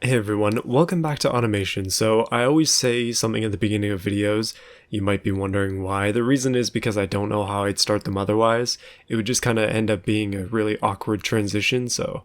Hey everyone, welcome back to Automation. So I always say something at the beginning of videos. You might be wondering why. The reason is because I don't know how I'd start them otherwise. It would just kind of end up being a really awkward transition, so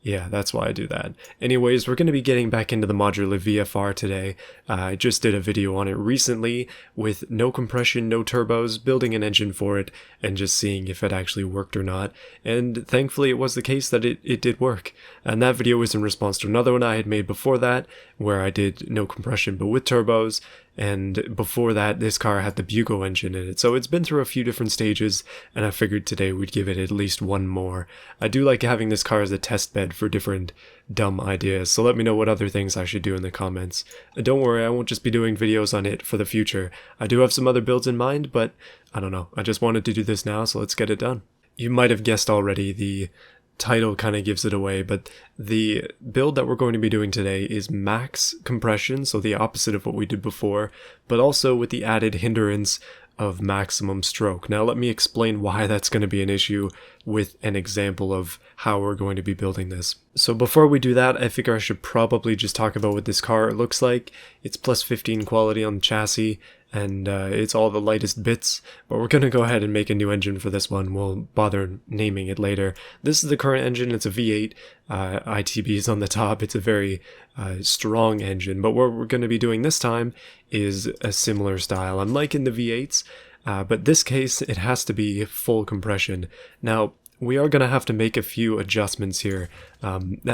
yeah, that's why I do that. Anyways, we're going to be getting back into the Modular VFR today. I just did a video on it recently with no compression, no turbos, building an engine for it, and just seeing if it actually worked or not. And thankfully it was the case that it did work. And that video was in response to another one I had made before that, where I did no compression but with turbos. And before that, this car had the Bugo engine in it. So it's been through a few different stages, and I figured today we'd give it at least one more. I do like having this car as a test bed for different dumb ideas, so let me know what other things I should do in the comments. Don't worry, I won't just be doing videos on it for the future. I do have some other builds in mind, but I don't know. I just wanted to do this now, so let's get it done. You might have guessed already, the title kind of gives it away, but the build that we're going to be doing today is max compression, so the opposite of what we did before, but also with the added hindrance of maximum stroke. Now let me explain why that's going to be an issue with an example of how we're going to be building this. So before we do that, I figure I should probably just talk about what this car looks like. It's plus 15 quality on the chassis, and it's all the lightest bits, but we're going to go ahead and make a new engine for this one. We'll bother naming it later. This is the current engine. It's a V8, ITBs on the top. It's a very strong engine, but what we're going to be doing this time is a similar style. I'm liking the V8s, but this case it has to be full compression. Now we are going to have to make a few adjustments here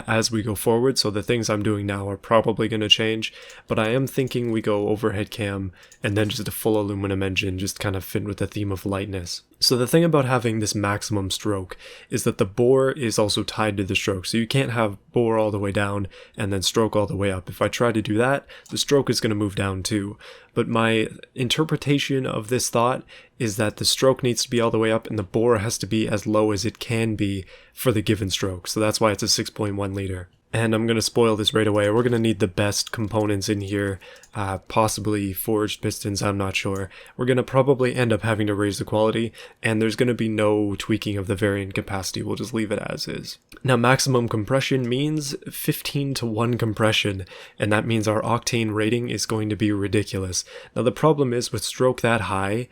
as we go forward, so the things I'm doing now are probably going to change, but I am thinking we go overhead cam and then just a full aluminum engine, just kind of fit with the theme of lightness. So the thing about having this maximum stroke is that the bore is also tied to the stroke, so you can't have bore all the way down and then stroke all the way up. If I try to do that, the stroke is going to move down too. But my interpretation of this thought is that the stroke needs to be all the way up and the bore has to be as low as it can be for the given stroke. So that's why it's a 6.1 liter. And I'm going to spoil this right away. We're going to need the best components in here, possibly forged pistons, I'm not sure. We're going to probably end up having to raise the quality, and there's going to be no tweaking of the variant capacity. We'll just leave it as is. Now, maximum compression means 15:1 compression, and that means our octane rating is going to be ridiculous. Now, the problem is with stroke that high,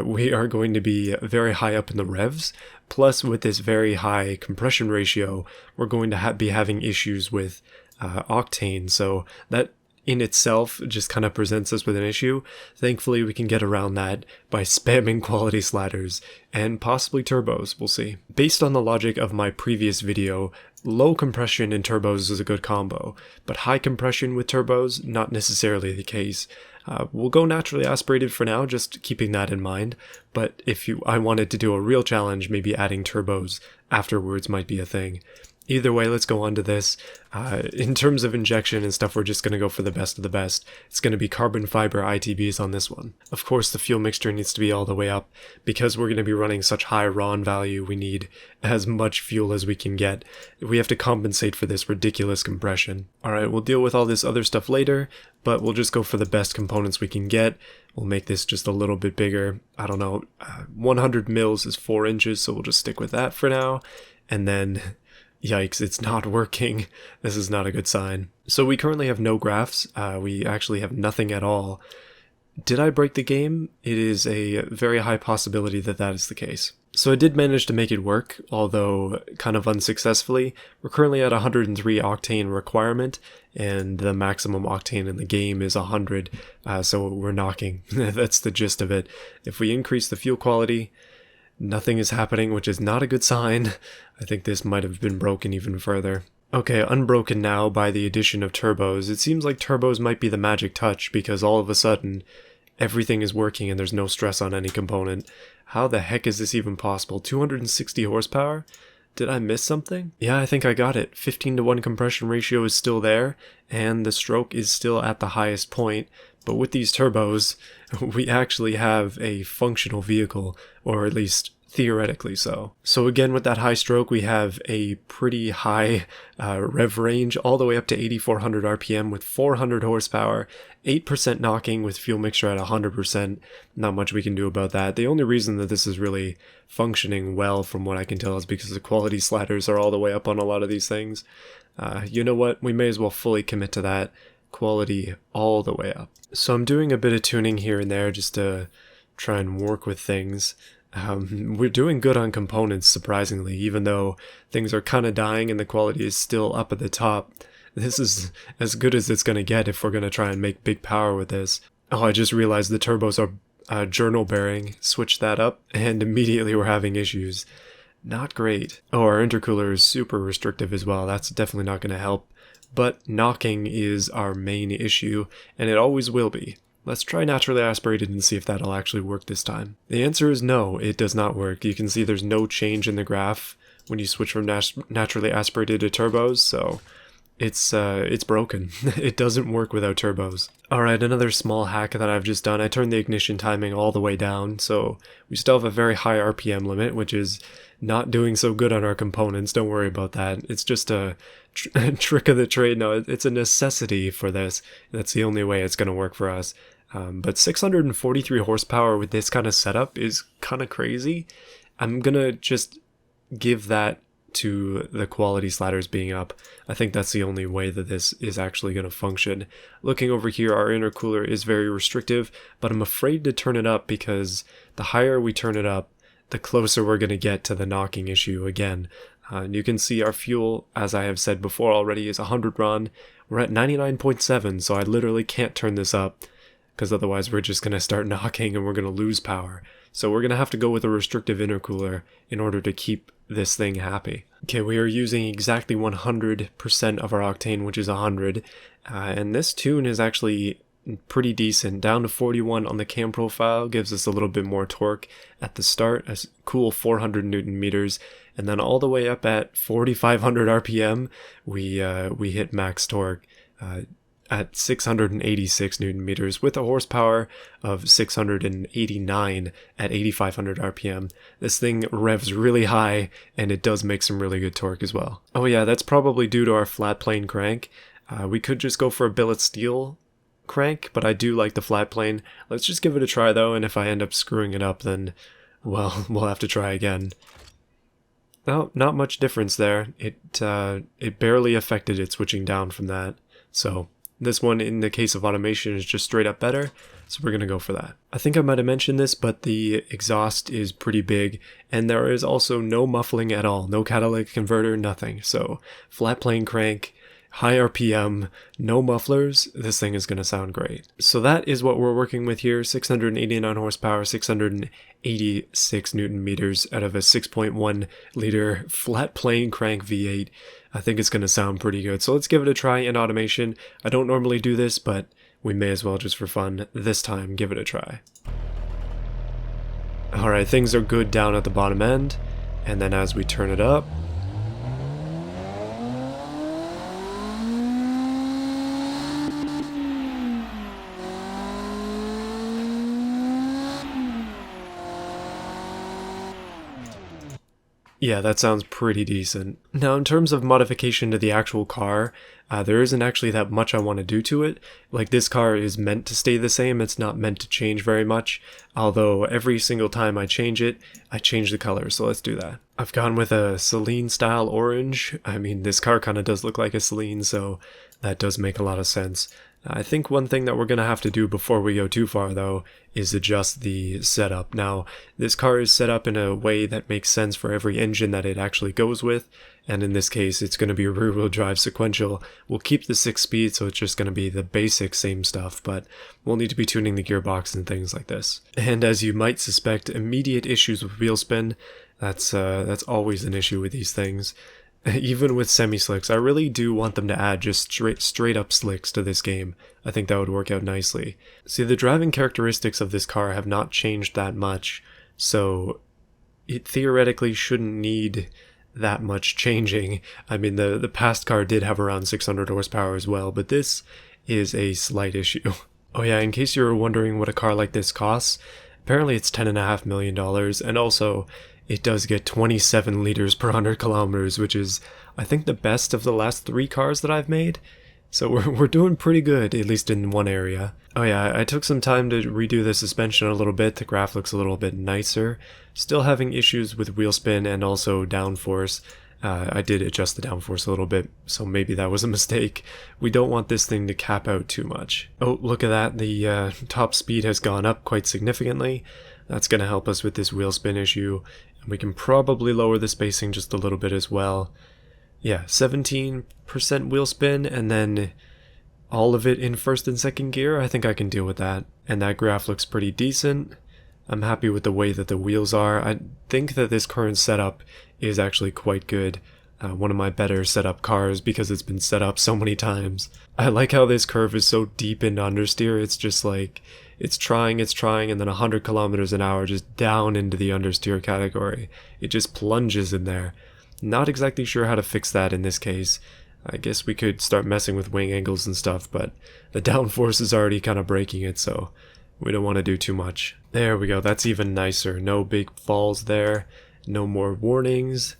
we are going to be very high up in the revs, plus with this very high compression ratio, we're going to be having issues with octane, so that in itself just kind of presents us with an issue. Thankfully, we can get around that by spamming quality sliders and possibly turbos, we'll see. Based on the logic of my previous video, low compression in turbos is a good combo, but high compression with turbos, not necessarily the case. We'll go naturally aspirated for now, just keeping that in mind, but if I wanted to do a real challenge, maybe adding turbos afterwards might be a thing. Either way, let's go on to this. In terms of injection and stuff, we're just going to go for the best of the best. It's going to be carbon fiber ITBs on this one. Of course, the fuel mixture needs to be all the way up. Because we're going to be running such high RON value, we need as much fuel as we can get. We have to compensate for this ridiculous compression. Alright, we'll deal with all this other stuff later, but we'll just go for the best components we can get. We'll make this just a little bit bigger. I don't know, 100 mils is 4 inches, so we'll just stick with that for now. And then yikes, it's not working. This is not a good sign. So we currently have no graphs. We actually have nothing at all. Did I break the game? It is a very high possibility that that is the case. So I did manage to make it work, although kind of unsuccessfully. We're currently at 103 octane requirement, and the maximum octane in the game is 100, so we're knocking. That's the gist of it. If we increase the fuel quality, nothing is happening, which is not a good sign. I think this might have been broken even further. Okay, unbroken now by the addition of turbos. It seems like turbos might be the magic touch because all of a sudden everything is working and there's no stress on any component. How the heck is this even possible? 260 horsepower? Did I miss something? Yeah, I think I got it. 15:1 compression ratio is still there, and the stroke is still at the highest point. But with these turbos, we actually have a functional vehicle, or at least theoretically so. So again, with that high stroke, we have a pretty high rev range, all the way up to 8,400 RPM with 400 horsepower, 8% knocking with fuel mixture at 100%. Not much we can do about that. The only reason that this is really functioning well, from what I can tell, is because the quality sliders are all the way up on a lot of these things. You know what? We may as well fully commit to that. Quality all the way up. So I'm doing a bit of tuning here and there just to try and work with things. We're doing good on components, surprisingly, even though things are kind of dying and the quality is still up at the top. This is as good as it's going to get if we're going to try and make big power with this. Oh, I just realized the turbos are journal bearing. Switch that up and immediately we're having issues. Not great. Oh, our intercooler is super restrictive as well. That's definitely not going to help. But knocking is our main issue, and it always will be. Let's try naturally aspirated and see if that'll actually work this time. The answer is no, it does not work. You can see there's no change in the graph when you switch from naturally aspirated to turbos, so it's broken. It doesn't work without turbos. Alright, another small hack that I've just done. I turned the ignition timing all the way down, so we still have a very high RPM limit, which is not doing so good on our components. Don't worry about that. It's just a trick of the trade. No, it's a necessity for this. That's the only way it's going to work for us. But 643 horsepower with this kind of setup is kind of crazy. I'm going to just give that to the quality sliders being up. I think that's the only way that this is actually going to function. Looking over here, our intercooler is very restrictive, but I'm afraid to turn it up because the higher we turn it up, the closer we're going to get to the knocking issue again. You can see our fuel, as I have said before already, is 100 RON. We're at 99.7, so I literally can't turn this up because otherwise we're just going to start knocking and we're going to lose power. So we're going to have to go with a restrictive intercooler in order to keep this thing happy. Okay, we are using exactly 100% of our octane, which is 100. And this tune is actually pretty decent. Down to 41 on the cam profile gives us a little bit more torque at the start, a cool 400 Newton meters, and then all the way up at 4,500 RPM, we hit max torque at 686 Newton meters with a horsepower of 689 at 8,500 RPM. This thing revs really high, and it does make some really good torque as well. Oh yeah, that's probably due to our flat plane crank. We could just go for a billet steel crank, but I do like the flat plane. Let's just give it a try though, and if I end up screwing it up, then, well, we'll have to try again. No, not much difference there. It barely affected it switching down from that. So this one, in the case of automation, is just straight up better, so we're gonna go for that. I think I might have mentioned this, but the exhaust is pretty big, and there is also no muffling at all, no catalytic converter, nothing. So flat plane crank, high RPM, no mufflers, this thing is going to sound great. So that is what we're working with here, 689 horsepower, 686 Newton meters out of a 6.1 liter flat plane crank V8. I think it's going to sound pretty good. So let's give it a try in automation. I don't normally do this, but we may as well just for fun this time give it a try. Alright, things are good down at the bottom end, and then as we turn it up, yeah, that sounds pretty decent. Now, in terms of modification to the actual car, there isn't actually that much I want to do to it. Like, this car is meant to stay the same, it's not meant to change very much, although every single time I change it, I change the color, so let's do that. I've gone with a Celine style orange. I mean, this car kind of does look like a Celine, so that does make a lot of sense. I think one thing that we're going to have to do before we go too far, though, is adjust the setup. Now, this car is set up in a way that makes sense for every engine that it actually goes with, and in this case, it's going to be a rear-wheel drive sequential. We'll keep the 6-speed, so it's just going to be the basic same stuff, but we'll need to be tuning the gearbox and things like this. And as you might suspect, immediate issues with wheel spin. That's always an issue with these things. Even with semi-slicks, I really do want them to add just straight up slicks to this game. I think that would work out nicely. See, the driving characteristics of this car have not changed that much, so it theoretically shouldn't need that much changing. I mean, the past car did have around 600 horsepower as well, but this is a slight issue. Oh yeah, in case you were wondering what a car like this costs, apparently it's $10.5 million, and also it does get 27 liters per 100 kilometers, which is, I think, the best of the last 3 cars that I've made. So we're doing pretty good, at least in one area. Oh yeah, I took some time to redo the suspension a little bit. The graph looks a little bit nicer. Still having issues with wheel spin and also downforce. I did adjust the downforce a little bit, so maybe that was a mistake. We don't want this thing to cap out too much. Oh, look at that. The top speed has gone up quite significantly. That's going to help us with this wheel spin issue. And we can probably lower the spacing just a little bit as well. Yeah, 17% wheel spin, and then all of it in first and second gear. I think I can deal with that. And that graph looks pretty decent. I'm happy with the way that the wheels are. I think that this current setup is actually quite good. One of my better setup cars because it's been set up so many times. I like how this curve is so deep into understeer. It's just like, it's trying, and then 100 kilometers an hour just down into the understeer category. It just plunges in there. Not exactly sure how to fix that in this case. I guess we could start messing with wing angles and stuff, but the downforce is already kind of breaking it, so we don't want to do too much. There we go, that's even nicer. No big falls there, no more warnings.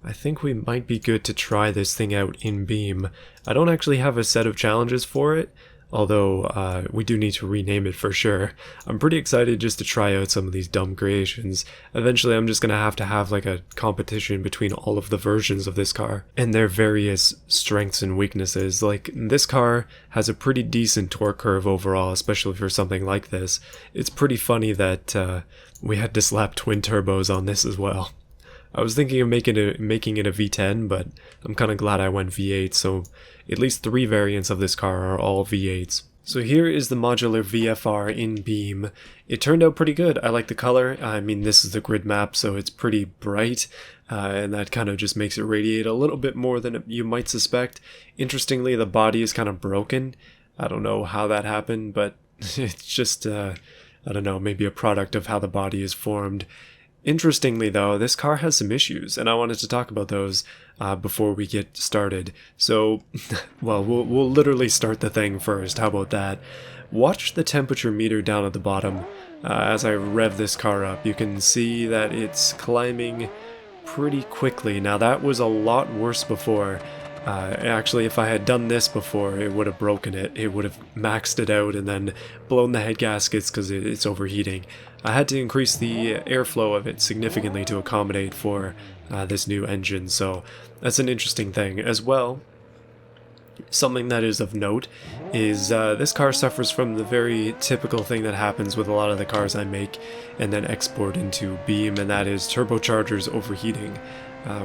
I think we might be good to try this thing out in Beam. I don't actually have a set of challenges for it, although we do need to rename it for sure. I'm pretty excited just to try out some of these dumb creations. Eventually I'm just going to have like a competition between all of the versions of this car and their various strengths and weaknesses. Like, this car has a pretty decent torque curve overall, especially for something like this. It's pretty funny that we had to slap twin turbos on this as well. I was thinking of making it a V10, but I'm kind of glad I went V8, so at least 3 variants of this car are all V8s. So here is the Modular VFR in Beam. It turned out pretty good. I like the color. I mean, this is the grid map, so it's pretty bright, and that kind of just makes it radiate a little bit more than you might suspect. Interestingly, the body is kind of broken. I don't know how that happened, but it's just, I don't know, maybe a product of how the body is formed. Interestingly though, this car has some issues, and I wanted to talk about those before we get started. So, well, we'll literally start the thing first. How about that? Watch the temperature meter down at the bottom. As I rev this car up, you can see that it's climbing pretty quickly. Now that was a lot worse before. Actually, if I had done this before, it would have broken it. It would have maxed it out and then blown the head gaskets because it's overheating. I had to increase the airflow of it significantly to accommodate for this new engine, so that's an interesting thing. As well, something that is of note is this car suffers from the very typical thing that happens with a lot of the cars I make and then export into Beam, and that is turbochargers overheating.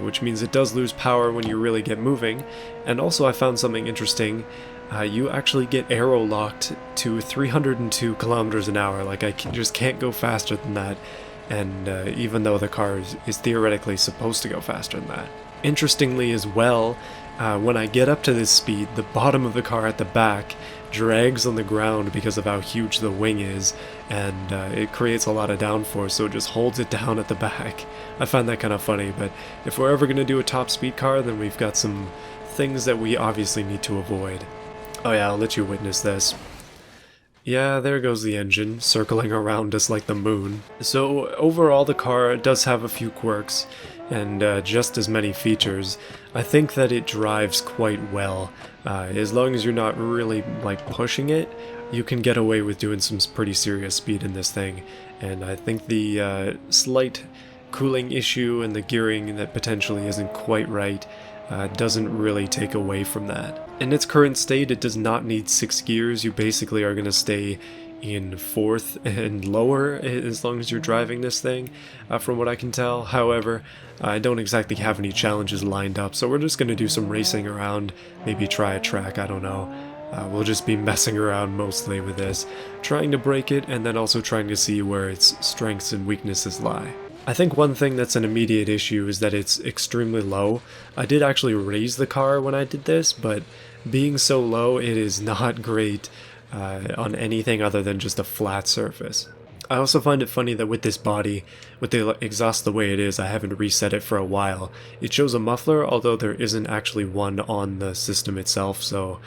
Which means it does lose power when you really get moving. And also I found something interesting. You actually get aero locked to 302 kilometers an hour. Like, I just can't go faster than that. And even though the car is theoretically supposed to go faster than that. Interestingly as well, when I get up to this speed, the bottom of the car at the back drags on the ground because of how huge the wing is, and it creates a lot of downforce, so it just holds it down at the back. I find that kind of funny, but if we're ever going to do a top speed car, then we've got some things that we obviously need to avoid. Oh yeah, I'll let you witness this. Yeah, there goes the engine, circling around us like the moon. So overall the car does have a few quirks, and just as many features. I think that it drives quite well. As long as you're not really like pushing it, you can get away with doing some pretty serious speed in this thing. And I think the slight cooling issue and the gearing that potentially isn't quite right doesn't really take away from that. In its current state, it does not need 6 gears. You basically are going to stay in 4th and lower as long as you're driving this thing, from what I can tell. However, I don't exactly have any challenges lined up, so we're just going to do some racing around, maybe try a track, I don't know. We'll just be messing around mostly with this, trying to break it and then also trying to see where its strengths and weaknesses lie. I think one thing that's an immediate issue is that it's extremely low. I did actually raise the car when I did this, but being so low, it is not great on anything other than just a flat surface. I also find it funny that with this body, with the exhaust the way it is, I haven't reset it for a while. It shows a muffler, although there isn't actually one on the system itself, so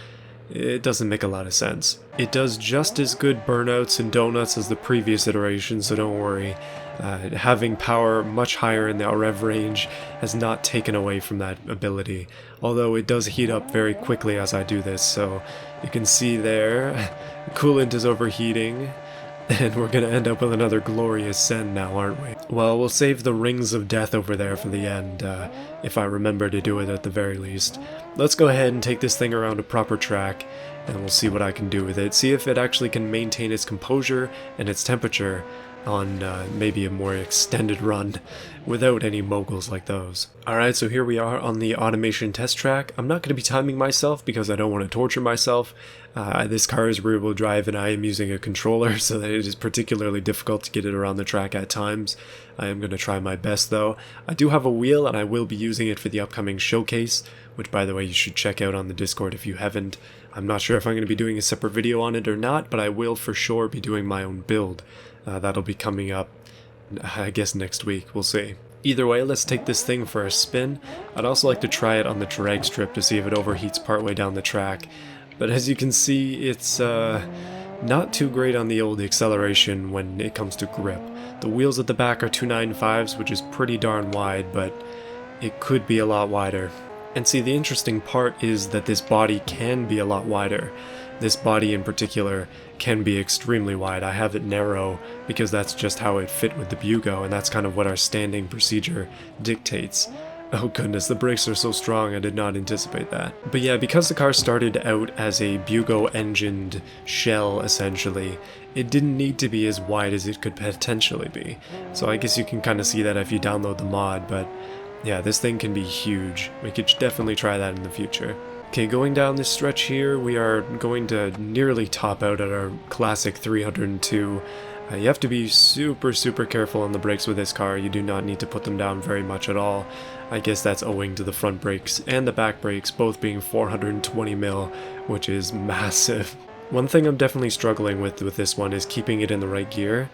it doesn't make a lot of sense. It does just as good burnouts and donuts as the previous iteration, so don't worry. Having power much higher in the Rev Range has not taken away from that ability, although it does heat up very quickly as I do this, so you can see there, coolant is overheating, and we're gonna end up with another glorious send now, aren't we? Well, we'll save the rings of death over there for the end, if I remember to do it at the very least. Let's go ahead and take this thing around a proper track, and we'll see what I can do with it. See if it actually can maintain its composure and its temperature on maybe a more extended run without any moguls like those. Alright, so here we are on the automation test track. I'm not going to be timing myself because I don't want to torture myself. This car is rear-wheel drive and I am using a controller, so that it is particularly difficult to get it around the track at times. I am going to try my best though. I do have a wheel and I will be using it for the upcoming showcase, which by the way you should check out on the Discord if you haven't. I'm not sure if I'm going to be doing a separate video on it or not, but I will for sure be doing my own build. That'll be coming up, I guess, next week. We'll see. Either way, let's take this thing for a spin. I'd also like to try it on the drag strip to see if it overheats partway down the track. But as you can see, it's not too great on the old acceleration when it comes to grip. The wheels at the back are 295s, which is pretty darn wide, but it could be a lot wider. And see, the interesting part is that this body can be a lot wider. This body in particular can be extremely wide. I have it narrow because that's just how it fit with the Bugo, and that's kind of what our standing procedure dictates. Oh goodness, the brakes are so strong, I did not anticipate that. But yeah, because the car started out as a Bugo engined shell essentially, it didn't need to be as wide as it could potentially be. So I guess you can kind of see that if you download the mod, but yeah, this thing can be huge. We could definitely try that in the future. Okay, going down this stretch here, we are going to nearly top out at our classic 302. You have to be super careful on the brakes with this car. You do not need to put them down very much at all. I guess that's owing to the front brakes and the back brakes both being 420mm, which is massive. One thing I'm definitely struggling with this one is keeping it in the right gear,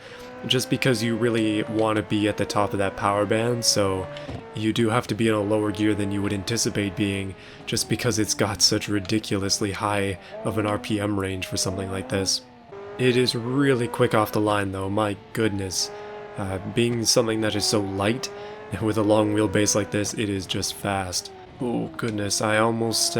just because you really want to be at the top of that power band, so you do have to be in a lower gear than you would anticipate being, just because it's got such ridiculously high of an RPM range for something like this. It is really quick off the line though, my goodness. Being something that is so light, with a long wheelbase like this, it is just fast. Oh goodness, I almost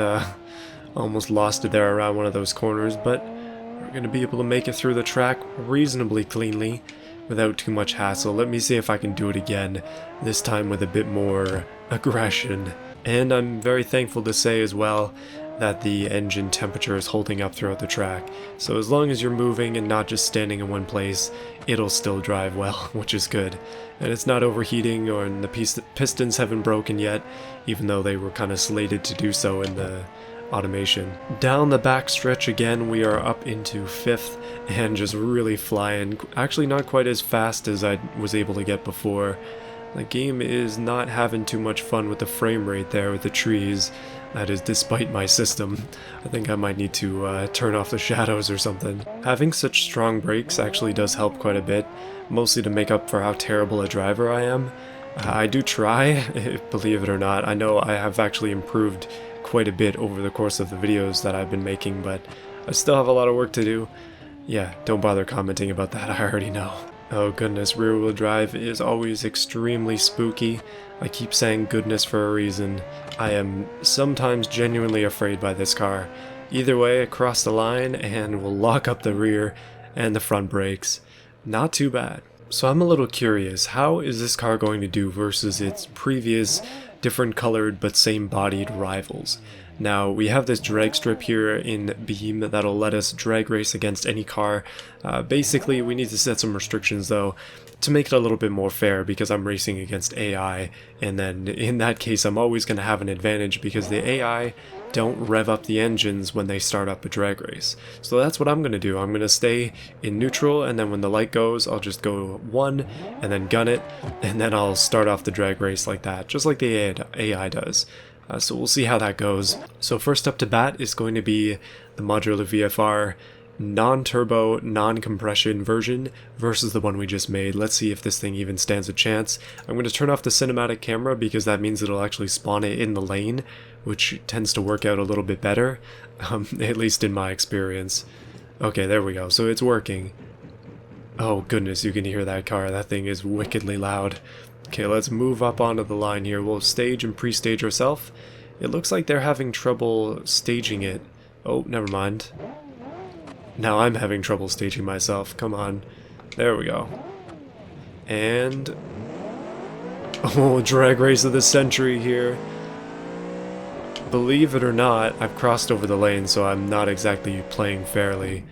lost it there around one of those corners, but we're going to be able to make it through the track reasonably cleanly without too much hassle. Let me see if I can do it again, this time with a bit more aggression. And I'm very thankful to say as well that the engine temperature is holding up throughout the track. So as long as you're moving and not just standing in one place, it'll still drive well, which is good. And it's not overheating, or the pistons haven't broken yet, even though they were kind of slated to do so in the automation. Down the back stretch again, we are up into 5th and just really flying. Actually not quite as fast as I was able to get before. The game is not having too much fun with the frame rate there with the trees. That is despite my system. I think I might need to turn off the shadows or something. Having such strong brakes actually does help quite a bit, mostly to make up for how terrible a driver I am. I do try, believe it or not. I know I have actually improved quite a bit over the course of the videos that I've been making, but I still have a lot of work to do. Yeah, don't bother commenting about that, I already know. Oh goodness, rear-wheel drive is always extremely spooky. I keep saying goodness for a reason. I am sometimes genuinely afraid by this car. Either way, across the line, and we'll lock up the rear and the front brakes. Not too bad. So I'm a little curious, how is this car going to do versus its previous different colored but same bodied rivals? Now, we have this drag strip here in Beam that'll let us drag race against any car. Basically, we need to set some restrictions though to make it a little bit more fair, because I'm racing against AI, and then in that case I'm always going to have an advantage because the AI don't rev up the engines when they start up a drag race. So that's what I'm going to do. I'm going to stay in neutral, and then when the light goes I'll just go 1 and then gun it, and then I'll start off the drag race like that, just like the AI does. So we'll see how that goes. So first up to bat is going to be the Modular VFR non-turbo, non-compression version versus the one we just made. Let's see if this thing even stands a chance. I'm going to turn off the cinematic camera because that means it'll actually spawn it in the lane, which tends to work out a little bit better, at least in my experience. Okay, there we go. So it's working. Oh goodness, you can hear that car. That thing is wickedly loud. Okay, let's move up onto the line here. We'll stage and pre-stage ourselves. It looks like they're having trouble staging it. Oh, never mind. Now I'm having trouble staging myself. Come on. There we go. And... oh, drag race of the century here. Believe it or not, I've crossed over the lane, so I'm not exactly playing fairly.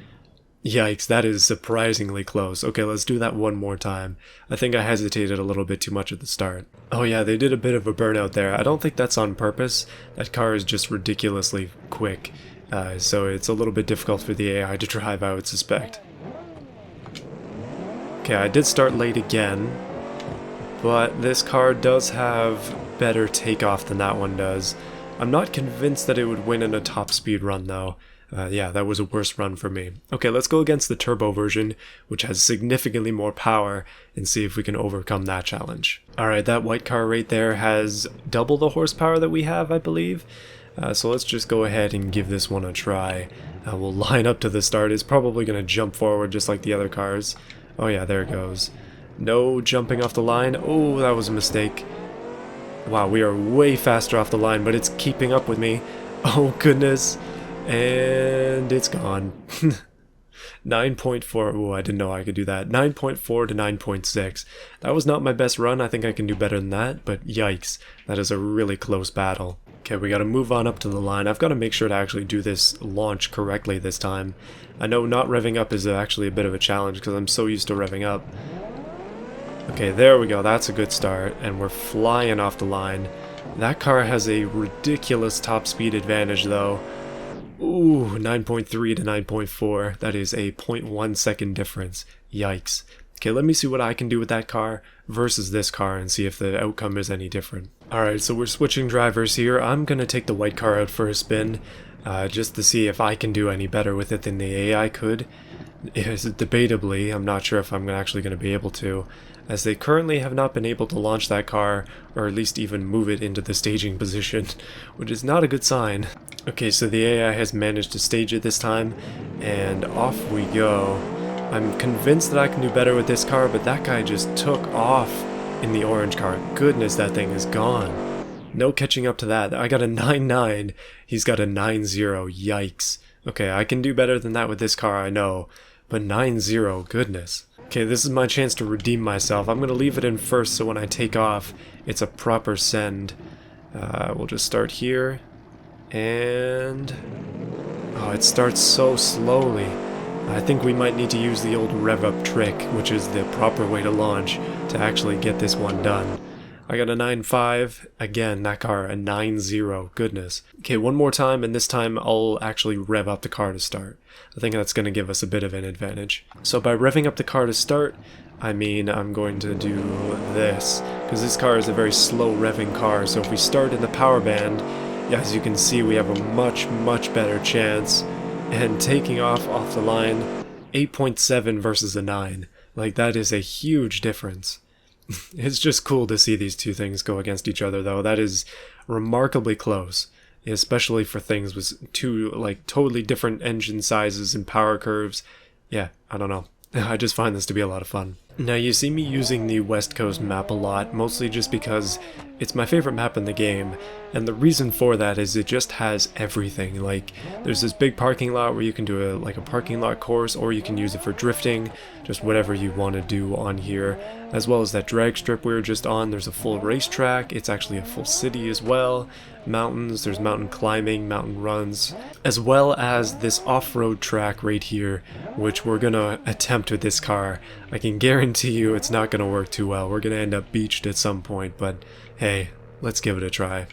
Yikes, that is surprisingly close. Okay, let's do that one more time. I think I hesitated a little bit too much at the start. Oh yeah, they did a bit of a burnout there. I don't think that's on purpose. That car is just ridiculously quick. So it's a little bit difficult for the AI to drive, I would suspect. Okay, I did start late again, but this car does have better takeoff than that one does. I'm not convinced that it would win in a top speed run though. Yeah, that was a worse run for me. Okay, let's go against the turbo version, which has significantly more power, and see if we can overcome that challenge. Alright, that white car right there has double the horsepower that we have, I believe. So let's just go ahead and give this one a try. We'll line up to the start. It's probably going to jump forward just like the other cars. Oh yeah, there it goes. No jumping off the line. Oh, that was a mistake. Wow, we are way faster off the line, but it's keeping up with me. Oh goodness. And it's gone. 9.4. Oh, I didn't know I could do that. 9.4 to 9.6. That was not my best run. I think I can do better than that, but yikes. That is a really close battle. Okay, we gotta move on up to the line. I've got to make sure to actually do this launch correctly this time. I know not revving up is actually a bit of a challenge because I'm so used to revving up. Okay, there we go. That's a good start, and we're flying off the line. That car has a ridiculous top speed advantage though. Ooh, 9.3 to 9.4. That is a 0.1 second difference. Yikes. Okay, let me see what I can do with that car versus this car and see if the outcome is any different. Alright, so we're switching drivers here. I'm going to take the white car out for a spin just to see if I can do any better with it than the AI could. Debatably, I'm not sure if I'm actually going to be able to, as they currently have not been able to launch that car, or at least even move it into the staging position, which is not a good sign. Okay, so the AI has managed to stage it this time, and off we go. I'm convinced that I can do better with this car, but that guy just took off in the orange car. Goodness, that thing is gone. No catching up to that. I got a 9.9, he's got a 9.0, yikes. Okay, I can do better than that with this car, I know, but 9.0, goodness. Okay, this is my chance to redeem myself. I'm going to leave it in first so when I take off, it's a proper send. We'll just start here, and... oh, it starts so slowly. I think we might need to use the old rev up trick, which is the proper way to launch, to actually get this one done. I got a 9.5, again, that car, a 9.0, goodness. Okay, one more time, and this time I'll actually rev up the car to start. I think that's going to give us a bit of an advantage. So by revving up the car to start, I mean I'm going to do this, because this car is a very slow revving car, so if we start in the power band, as you can see, we have a much better chance. And taking off the line, 8.7 versus a 9. Like, that is a huge difference. It's just cool to see these two things go against each other, though. That is remarkably close, especially for things with two, like, totally different engine sizes and power curves. Yeah, I don't know. I just find this to be a lot of fun. Now, you see me using the West Coast map a lot, mostly just because it's my favorite map in the game, and the reason for that is it just has everything. Like, there's this big parking lot where you can do a parking lot course, or you can use it for drifting, just whatever you want to do on here, as well as that drag strip we were just on. There's a full racetrack, it's actually a full city as well, mountains, there's mountain climbing, mountain runs, as well as this off-road track right here, which we're gonna attempt with this car. I can guarantee you it's not gonna work too well. We're gonna end up beached at some point, but hey, let's give it a try.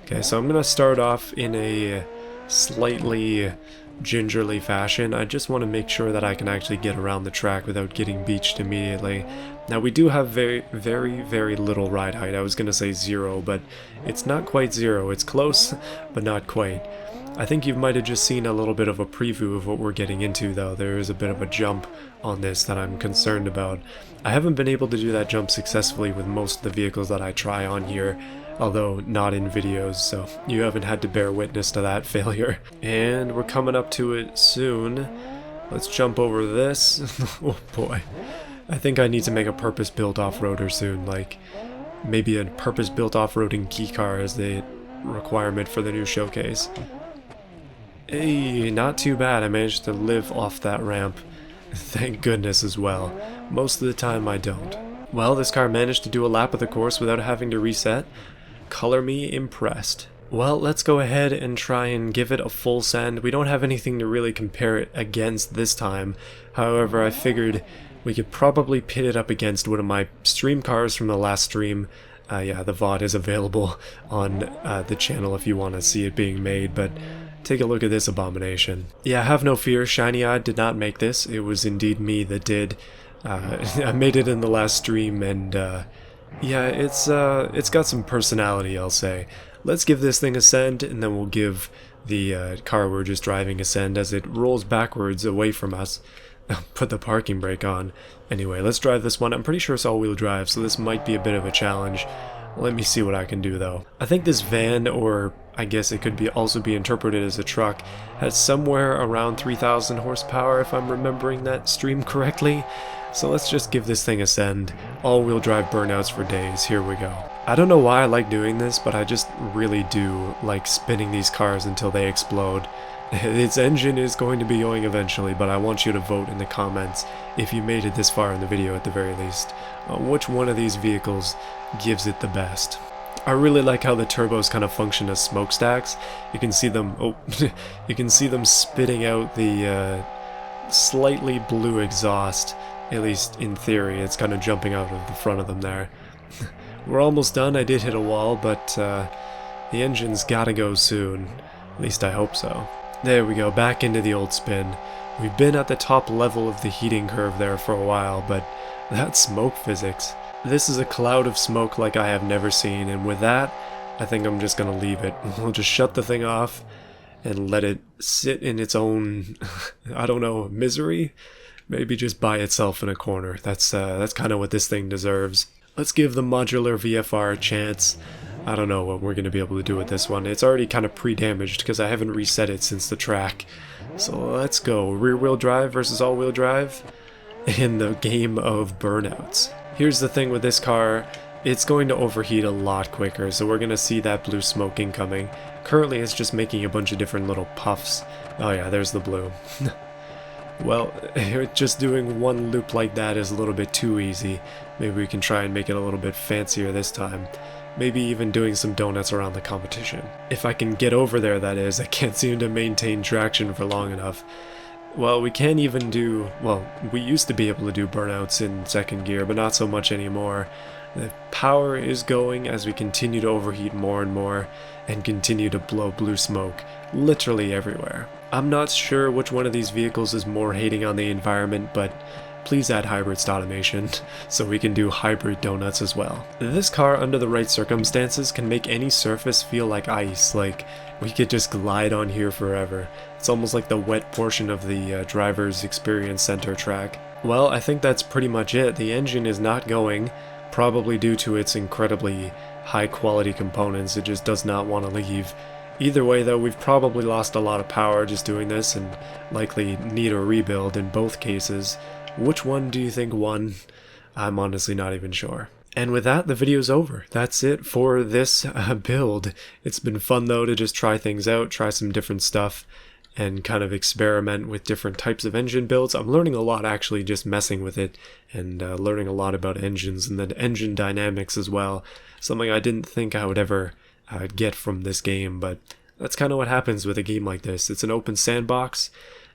Okay, so I'm gonna start off in a slightly gingerly fashion. I just want to make sure that I can actually get around the track without getting beached immediately. Now, we do have very little ride height. I was gonna say 0, but it's not quite 0. It's close, but not quite. I think you might have just seen a little bit of a preview of what we're getting into, though. There is a bit of a jump on this that I'm concerned about. I haven't been able to do that jump successfully with most of the vehicles that I try on here, although not in videos, so you haven't had to bear witness to that failure. And we're coming up to it soon. Let's jump over this. Oh boy. I think I need to make a purpose-built off-roader soon, like maybe a purpose-built off-roading key car as the requirement for the new showcase. Hey, not too bad. I managed to live off that ramp. Thank goodness as well. Most of the time I don't. Well, this car managed to do a lap of the course without having to reset. Color me impressed. Well, let's go ahead and try and give it a full send. We don't have anything to really compare it against this time. However, I figured we could probably pit it up against one of my stream cars from the last stream. Yeah, the VOD is available on the channel if you want to see it being made, but take a look at this abomination. Yeah, have no fear, Shiny Eye did not make this. It was indeed me that did. I made it in the last stream, and yeah, it's got some personality, I'll say. Let's give this thing a send, and then we'll give the car we're just driving a send as it rolls backwards away from us. Put the parking brake on. Anyway, let's drive this one. I'm pretty sure it's all-wheel drive, so this might be a bit of a challenge. Let me see what I can do, though. I think this van, or I guess it could also be interpreted as a truck, has somewhere around 3,000 horsepower, if I'm remembering that stream correctly. So let's just give this thing a send. All-wheel drive burnouts for days. Here we go. I don't know why I like doing this, but I just really do like spinning these cars until they explode. Its engine is going to be going eventually, but I want you to vote in the comments, if you made it this far in the video at the very least, which one of these vehicles gives it the best. I really like how the turbos kind of function as smokestacks. You can see them, you can see them spitting out the slightly blue exhaust, at least in theory. It's kind of jumping out of the front of them there. We're almost done. I did hit a wall, but the engine's gotta go soon. At least I hope so. There we go, back into the old spin. We've been at the top level of the heating curve there for a while, but that's smoke physics. This is a cloud of smoke like I have never seen, and with that, I think I'm just gonna leave it. We'll just shut the thing off and let it sit in its own, I don't know, misery? Maybe just by itself in a corner. That's kind of what this thing deserves. Let's give the Modular VFR a chance. I don't know what we're going to be able to do with this one. It's already kind of pre-damaged because I haven't reset it since the track. So let's go. Rear-wheel drive versus all-wheel drive in the game of burnouts. Here's the thing with this car. It's going to overheat a lot quicker, so we're going to see that blue smoke incoming. Currently it's just making a bunch of different little puffs. Oh yeah, there's the blue. Well, just doing one loop like that is a little bit too easy. Maybe we can try and make it a little bit fancier this time. Maybe even doing some donuts around the competition. If I can get over there, that is. I can't seem to maintain traction for long enough. Well, we can't even do... Well, we used to be able to do burnouts in second gear, but not so much anymore. The power is going as we continue to overheat more and more, and continue to blow blue smoke literally everywhere. I'm not sure which one of these vehicles is more hating on the environment, but please add hybrids to automation, so we can do hybrid donuts as well. This car, under the right circumstances, can make any surface feel like ice, like we could just glide on here forever. It's almost like the wet portion of the driver's experience center track. Well, I think that's pretty much it. The engine is not going, probably due to its incredibly high quality components. It just does not want to leave. Either way though, we've probably lost a lot of power just doing this, and likely need a rebuild in both cases. Which one do you think won? I'm honestly not even sure. And with that, the video's over. That's it for this build. It's been fun though to just try things out, try some different stuff, and kind of experiment with different types of engine builds. I'm learning a lot actually just messing with it, and learning a lot about engines and the engine dynamics as well. Something I didn't think I would ever get from this game, but that's kind of what happens with a game like this. It's an open sandbox,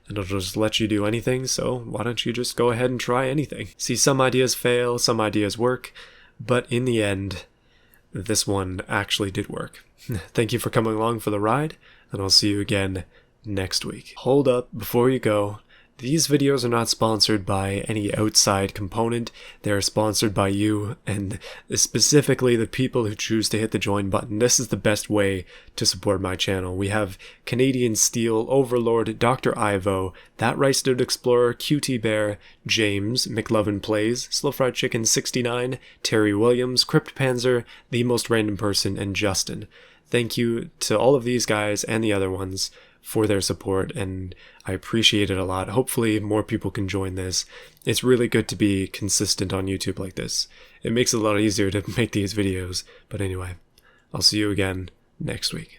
and it'll just let you do anything, so why don't you just go ahead and try anything. See, some ideas fail, some ideas work, but in the end, this one actually did work. Thank you for coming along for the ride, and I'll see you again next week. Hold up, before you go, these videos are not sponsored by any outside component. They're sponsored by you, and specifically the people who choose to hit the join button. This is the best way to support my channel. We have Canadian Steel, Overlord, Dr. Ivo, That Rice-Dude Explorer, QT Bear, James, McLovin Plays, Slow Fried Chicken 69, Terry Williams, Crypt Panzer, The Most Random Person, and Justin. Thank you to all of these guys and the other ones for their support, and I appreciate it a lot. Hopefully more people can join this. It's really good to be consistent on YouTube like this. It makes it a lot easier to make these videos. But anyway, I'll see you again next week.